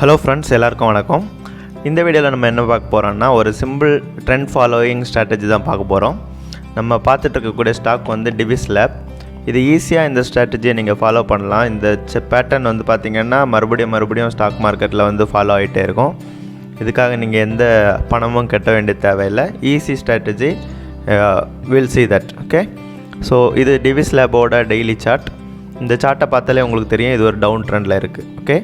Hello friends, எல்லாருக்கும் வணக்கம். இந்த வீடியோவில் நம்ம என்ன பார்க்க போகிறோம்னா ஒரு சிம்பிள் ட்ரெண்ட் ஃபாலோயிங் ஸ்ட்ராட்டஜி தான் பார்க்க போகிறோம். நம்ம பார்த்துட்டு இருக்கக்கூடிய ஸ்டாக் வந்து டிவிஸ் லேப். இது ஈஸியாக இந்த ஸ்ட்ராட்டஜியை நீங்கள் ஃபாலோ பண்ணலாம். இந்த பேட்டர்ன் வந்து பார்த்திங்கன்னா மறுபடியும் ஸ்டாக் மார்க்கெட்டில் வந்து ஃபாலோ ஆகிட்டே இருக்கும். இதுக்காக நீங்கள் எந்த பணமும் கட்ட வேண்டிய தேவையில்லை. Easy strategy, will see that. Okay, so இது டிவிஸ் லேபோட டெய்லி சார்ட். இந்த சார்ட்டை பார்த்தாலே உங்களுக்கு தெரியும் இது ஒரு டவுன் ட்ரெண்டில் இருக்குது. ஓகே,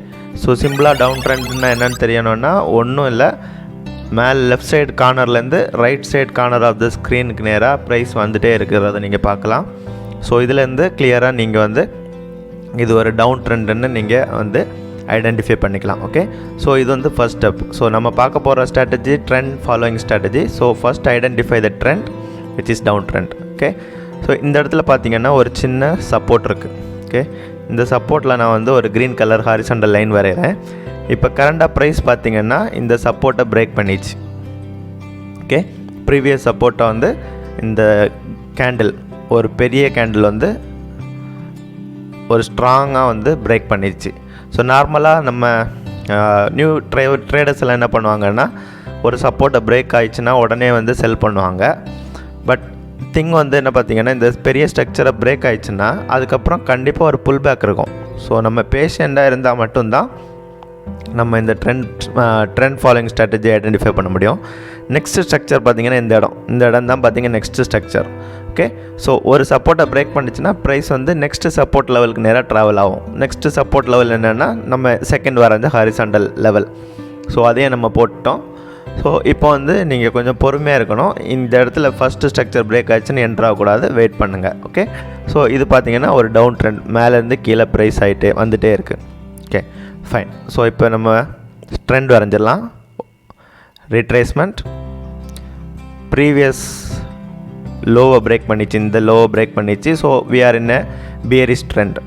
ஸோ சிம்பிளாக டவுன் ட்ரெண்ட்னா என்னென்னு தெரியணும்னா ஒன்றும் இல்லை, மேலே லெஃப்ட் சைடு கார்னர்லேருந்து right side corner of the ஸ்க்ரீனுக்கு நேராக ப்ரைஸ் வந்துகிட்டே இருக்கிறத நீங்கள் பார்க்கலாம். ஸோ இதுலேருந்து கிளியராக நீங்கள் வந்து இது ஒரு டவுன் ட்ரெண்டுன்னு நீங்கள் வந்து ஐடென்டிஃபை பண்ணிக்கலாம். ஓகே, ஸோ இது வந்து ஃபர்ஸ்ட் ஸ்டெப். ஸோ நம்ம பார்க்க போகிற strategy trend following strategy. So first identify the trend which is down trend. Okay, so இந்த இடத்துல பார்த்தீங்கன்னா ஒரு சின்ன சப்போர்ட் இருக்குது. ஓகே, இந்த சப்போர்ட்டில் நான் வந்து ஒரு க்ரீன் கலர் ஹாரிசாண்டல் லைன் வரைகிறேன். இப்போ கரண்டாக ப்ரைஸ் பார்த்திங்கன்னா இந்த சப்போர்ட்டை பிரேக் பண்ணிச்சு. ஓகே, ப்ரீவியஸ் சப்போர்ட்டை வந்து இந்த கேண்டில், ஒரு பெரிய கேண்டில் வந்து ஒரு ஸ்ட்ராங்காக வந்து பிரேக் பண்ணிடுச்சு. ஸோ நார்மலாக நம்ம நியூ ட்ரேடர்ஸ் எல்லாம் என்ன பண்ணுவாங்கன்னா ஒரு சப்போர்ட்டை பிரேக் ஆயிடுச்சுன்னா உடனே வந்து செல் பண்ணுவாங்க. பட் திங் வந்து என்ன பார்த்திங்கன்னா இந்த பெரிய ஸ்ட்ரக்சரை பிரேக் ஆயிடுச்சுன்னா அதுக்கப்புறம் கண்டிப்பாக ஒரு புல் பேக் இருக்கும். ஸோ நம்ம பேஷண்ட்டாக இருந்தால் மட்டும்தான் நம்ம இந்த ட்ரெண்ட் ஃபாலோயிங் ஸ்ட்ராட்டஜி ஐடென்டிஃபை பண்ண முடியும். நெக்ஸ்ட் ஸ்ட்ரக்சர் பார்த்திங்கன்னா இந்த இடம் தான் பார்த்திங்கன்னா நெக்ஸ்ட் ஸ்ட்ரக்சர். ஓகே, ஸோ ஒரு சப்போர்ட்டை பிரேக் பண்ணிச்சுன்னா ப்ரைஸ் வந்து நெக்ஸ்ட் சப்போர்ட் லெவலுக்கு நேராக ட்ராவல் ஆகும். நெக்ஸ்ட் சப்போர்ட் லெவல் என்னென்னா நம்ம செகண்ட் வரைஞ்ச ஹாரிசாண்டல் லெவல். ஸோ அதையே நம்ம போட்டோம். ஸோ இப்போ வந்து நீங்கள் கொஞ்சம் பொறுமையாக இருக்கணும். இந்த இடத்துல ஃபஸ்ட்டு ஸ்ட்ரக்சர் பிரேக் ஆகிடுச்சுன்னு என்ட்ரு ஆகக்கூடாது, வெயிட் பண்ணுங்கள். ஓகே, ஸோ இது பார்த்திங்கன்னா ஒரு டவுன் ட்ரெண்ட், மேலேருந்து கீழே ப்ரைஸ் ஆகிட்டே வந்துகிட்டே இருக்குது. Okay, fine. ஸோ இப்போ நம்ம ட்ரெண்ட் வரைஞ்சிடலாம். ரிட்ரேஸ்மெண்ட், ப்ரீவியஸ் லோவை பிரேக் பண்ணிச்சு, இந்த லோவை பிரேக் பண்ணிச்சு. So we are in a bearish trend.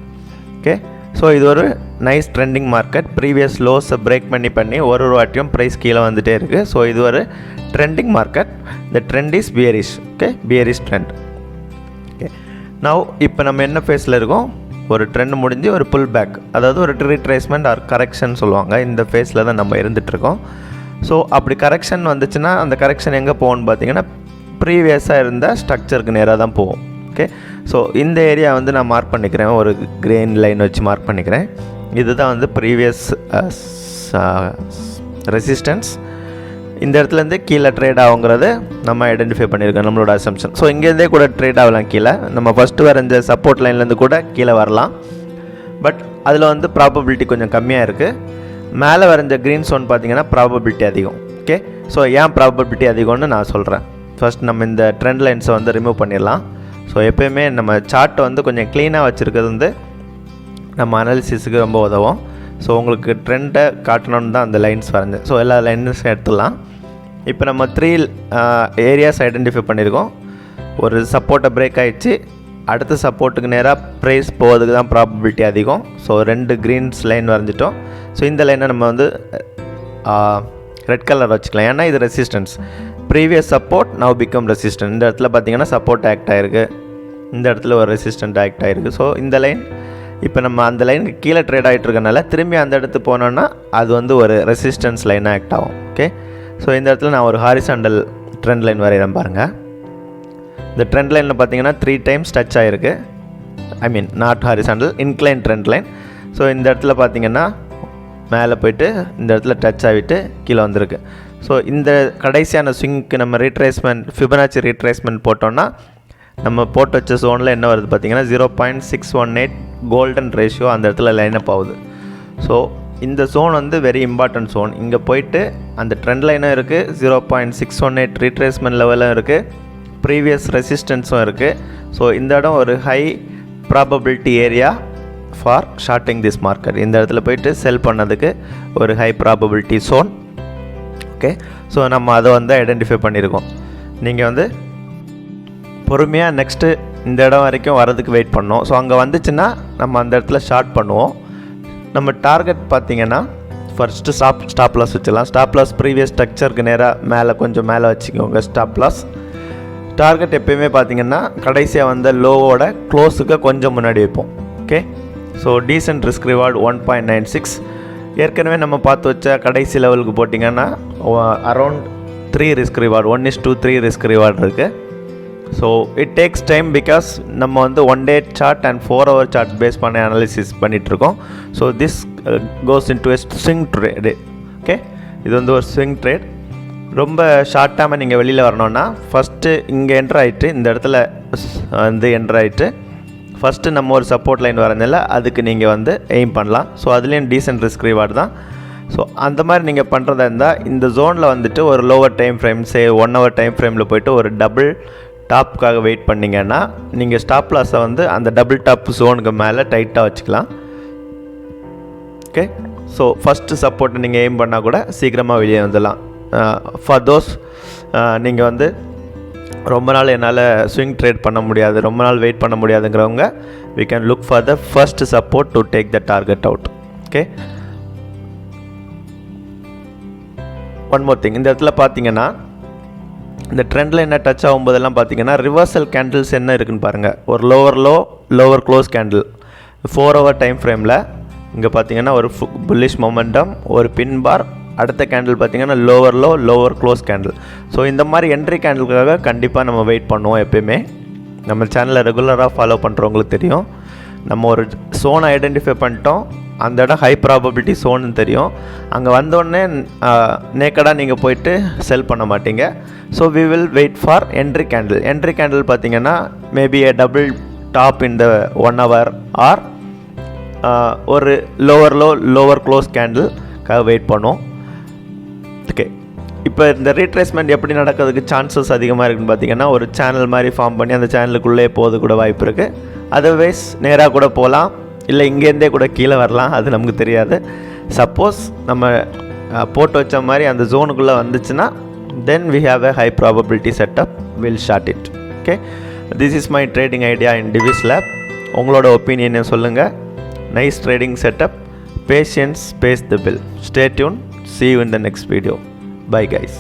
Okay, so இது ஒரு நைஸ் ட்ரெண்டிங் மார்க்கெட். ப்ரீவியஸ் லோஸை பிரேக் பண்ணி ஒரு வாட்டியும் ப்ரைஸ் கீழே வந்துகிட்டே இருக்குது. ஸோ இது ஒரு ட்ரெண்டிங் மார்க்கெட். இந்த trend is bearish. Okay, bearish trend. Okay, now இப்போ நம்ம என்ன ஃபேஸில் இருக்கோம்? ஒரு ட்ரெண்ட் முடிஞ்சு ஒரு புல் பேக், அதாவது ஒரு ரீட்ரேஸ்மெண்ட் ஆர் கரெக்ஷன் சொல்லுவாங்க. இந்த ஃபேஸில் தான் நம்ம இருந்துகிட்ருக்கோம். ஸோ அப்படி கரெக்ஷன் வந்துச்சுன்னா அந்த கரெக்ஷன் எங்கே போகும்னு பார்த்தீங்கன்னா ப்ரீவியஸாக இருந்த ஸ்ட்ரக்சருக்கு நேராக தான் போகும். ஓகே, ஸோ இந்த ஏரியா வந்து நான் மார்க் பண்ணிக்கிறேன், ஒரு கிரீன் லைன் வச்சு மார்க் பண்ணிக்கிறேன். இதுதான் வந்து ப்ரீவியஸ் ரெசிஸ்டன்ஸ். இந்த இடத்துலேருந்து கீழே ட்ரேட் ஆகுங்கிறது நம்ம ஐடென்டிஃபை பண்ணியிருக்கோம், நம்மளோட அசம்ஷன். ஸோ இங்கேருந்தே கூட ட்ரேட் ஆகலாம் கீழே. நம்ம ஃபஸ்ட்டு வரைஞ்ச சப்போர்ட் லைன்லேருந்து கூட கீழே வரலாம். பட் அதில் வந்து ப்ராபபிலிட்டி கொஞ்சம் கம்மியாக இருக்குது. மேலே வரைஞ்ச க்ரீன் ஸ்டோன் பார்த்திங்கன்னா ப்ராபபிலிட்டி அதிகம். ஓகே, ஸோ ஏன் ப்ராபபிலிட்டி அதிகம்னு நான் சொல்கிறேன். ஃபஸ்ட் நம்ம இந்த ட்ரெண்ட் லைன்ஸை வந்து ரிமூவ் பண்ணிடலாம். ஸோ எப்போயுமே நம்ம சார்ட்டை வந்து கொஞ்சம் க்ளீனாக வச்சுருக்கிறது வந்து நம்ம அனாலிசிஸுக்கு ரொம்ப உதவும். ஸோ உங்களுக்கு ட்ரெண்டை காட்டணுன்னு தான் அந்த லைன்ஸ் வரைஞ்சேன். ஸோ எல்லா லைன்ஸும் எடுத்துடலாம். இப்போ நம்ம 3 ஏரியாஸ் ஐடென்டிஃபை பண்ணியிருக்கோம். ஒரு சப்போர்ட்டை பிரேக் ஆகிடுச்சு, அடுத்த சப்போர்ட்டுக்கு நேராக ப்ரைஸ் போகிறதுக்கு தான் ப்ராபபிலிட்டி அதிகம். ஸோ 2 க்ரீன்ஸ் லைன் வரைஞ்சிட்டோம். ஸோ இந்த லைனை நம்ம வந்து ரெட் கலர் வச்சுக்கலாம், ஏன்னா இது resistance. Previous support now become resistant. இந்த இடத்துல பார்த்திங்கன்னா சப்போர்ட் ஆக்ட் ஆகிருக்கு, இந்த இடத்துல ஒரு ரெசிஸ்டன்ட் ஆக்ட் ஆகிருக்கு. ஸோ இந்த லைன் இப்போ நம்ம அந்த லைனுக்கு கீழே ட்ரேட் ஆகிட்டு இருக்கனால திரும்பி அந்த இடத்துக்கு போனோன்னா அது வந்து ஒரு ரெசிஸ்டன்ஸ் லைனாக ஆக்ட் ஆகும். ஓகே, ஸோ இந்த இடத்துல நான் ஒரு ஹாரிசாண்டல் ட்ரெண்ட் லைன் வரைகிறேன் பாருங்கள். இந்த ட்ரெண்ட் லைனில் பார்த்தீங்கன்னா 3 டைம்ஸ் டச் ஆகிருக்கு. I mean not horizontal, incline trend line. So இந்த இடத்துல பார்த்தீங்கன்னா மேலே போய்ட்டு இந்த இடத்துல டச் ஆகிட்டு கீழே வந்திருக்கு. ஸோ இந்த கடைசியான ஸ்விங்க்கு நம்ம ரீட்ரேஸ்மெண்ட், ஃபிபனாச்சி ரீட்ரேஸ்மெண்ட் போட்டோன்னா நம்ம போட்டு வச்ச ஜோனில் என்ன வருது பார்த்திங்கன்னா 0.618 கோல்டன் ரேஷியோ அந்த இடத்துல லைனப் ஆகுது. ஸோ இந்த ஜோன் வந்து வெரி இம்பார்ட்டன்ட் ஜோன். இங்கே போயிட்டு அந்த ட்ரெண்ட் லைனும் இருக்குது, 0.618 ரீட்ரேஸ்மெண்ட் லெவலும் இருக்குது, ப்ரீவியஸ் ரெசிஸ்டன்ஸும் இருக்குது. ஸோ இந்த இடம் ஒரு high probability area for shorting this market. இந்த இடத்துல போயிட்டு செல் பண்ணதுக்கு ஒரு high probability zone. Okay, so நம்ம அதை வந்து ஐடென்டிஃபை பண்ணியிருக்கோம். நீங்கள் வந்து பொறுமையாக நெக்ஸ்ட்டு இந்த இடம் வரைக்கும் வரதுக்கு வெயிட் பண்ணோம். ஸோ அங்கே வந்துச்சுன்னா நம்ம அந்த இடத்துல ஷார்ட் பண்ணுவோம். நம்ம டார்கெட் பார்த்திங்கன்னா ஃபர்ஸ்ட்டு ஸ்டாப் லாஸ் வச்சிடலாம். ஸ்டாப் லாஸ் ப்ரீவியஸ் ஸ்ட்ரக்சருக்கு நேராக கொஞ்சம் மேலே வச்சுக்கோங்க. ஸ்டாப் லாஸ் டார்கெட் எப்போயுமே பார்த்திங்கன்னா கடைசியாக வந்த லோவோட க்ளோஸுக்கு கொஞ்சம் முன்னாடி வைப்போம். Okay, so decent risk reward 1.96. ஏற்கனவே நம்ம பார்த்து வச்ச கடைசி லெவலுக்கு போட்டிங்கன்னா around 3 risk reward 1:3 risk reward இருக்குது. So it takes time because நம்ம வந்து 1 day chart and 4 hour chart base பண்ணி அனாலிசிஸ் பண்ணிகிட்ருக்கோம். So this goes into a swing trade. Okay, இது வந்து ஒரு ஸ்விங் ட்ரேட். ரொம்ப ஷார்ட்டாக நீங்கள் வெளியில் வரணுன்னா ஃபஸ்ட்டு இங்கே என்ட்ரு ஆகிட்டு இந்த இடத்துல வந்து என்ட்ரு ஆகிட்டு ஃபஸ்ட்டு நம்ம ஒரு சப்போர்ட் லைன் வரதில்ல அதுக்கு நீங்கள் வந்து எய்ம் பண்ணலாம். ஸோ அதுலேயும் டீசென்ட் ரிஸ்க் ரிவார்டு தான். ஸோ அந்த மாதிரி நீங்கள் பண்ணுறதா இருந்தால் இந்த ஜோனில் வந்துட்டு ஒரு lower time frame 1 hour time ஃப்ரேமில் போய்ட்டு ஒரு டபுள் டாப்புக்காக வெயிட் பண்ணிங்கன்னா நீங்கள் ஸ்டாப் லாஸை வந்து அந்த டபுள் டாப் ஜோனுக்கு மேலே டைட்டாக வச்சுக்கலாம். ஓகே, ஸோ ஃபஸ்ட்டு சப்போர்ட்டை நீங்கள் எய்ம் பண்ணால் கூட சீக்கிரமாக வெளியே வந்துடலாம். ஃபார் தோஸ் நீங்கள் வந்து ரொம்ப நாள் என்னால் ஸ்விங் ட்ரேட் பண்ண முடியாது, ரொம்ப நாள் வெயிட் பண்ண முடியாதுங்கிறவங்க we can look for the first support to take the target out. Okay, one more thing, இந்த இடத்துல பார்த்தீங்கன்னா இந்த ட்ரெண்டில் என்ன டச் ஆகும்போதெல்லாம் பார்த்தீங்கன்னா ரிவர்சல் கேண்டில்ஸ் என்ன இருக்குன்னு பாருங்கள். ஒரு lower low lower close candle 4 hour time ஃப்ரேமில் இங்கே பார்த்தீங்கன்னா ஒரு புல்லிஷ் மொமெண்டம், ஒரு பின் பார், அடுத்த கேண்டில் பார்த்தீங்கன்னா lower low lower close candle. So இந்த மாதிரி என்ட்ரி கேண்டிலுக்காக கண்டிப்பாக நம்ம வெயிட் பண்ணுவோம். எப்போயுமே நம்ம சேனலை ரெகுலராக ஃபாலோ பண்ணுறவங்களுக்கு தெரியும், நம்ம ஒரு ஸோனை ஐடென்டிஃபை பண்ணிட்டோம், அந்த இடம் ஹை ப்ராபபிலிட்டி ஸோன்னு தெரியும். அங்கே வந்தோடனே நேக்கடாக நீங்கள் போயிட்டு செல் பண்ண மாட்டீங்க. So we will wait for entry candle. Entry candle பார்த்தீங்கன்னா maybe a double top in the 1 hour or ஒரு லோவர் லோ லோவர் க்ளோஸ் கேண்டிலுக்காக வெயிட் பண்ணுவோம். ஓகே, இப்போ இந்த ரீட்ரேஸ்மெண்ட் எப்படி நடக்கிறதுக்கு சான்சஸ் அதிகமாக இருக்குதுன்னு பார்த்தீங்கன்னா ஒரு சேனல் மாதிரி ஃபார்ம் பண்ணி அந்த சேனலுக்குள்ளே போகிறது கூட வாய்ப்பு இருக்குது. அதர்வைஸ் நேராக கூட போகலாம், இல்லை இங்கேருந்தே கூட கீழே வரலாம், அது நமக்கு தெரியாது. சப்போஸ் நம்ம போட்டு வச்ச மாதிரி அந்த ஜோனுக்குள்ளே வந்துச்சுன்னா then we have a high probability setup, we'll short it. Okay, this is my trading idea in Divis Lab. உங்களோட ஒப்பீனியனை சொல்லுங்கள். Nice trading setup. Patience pays the bill. Stay tuned. See you in the next video. Bye guys.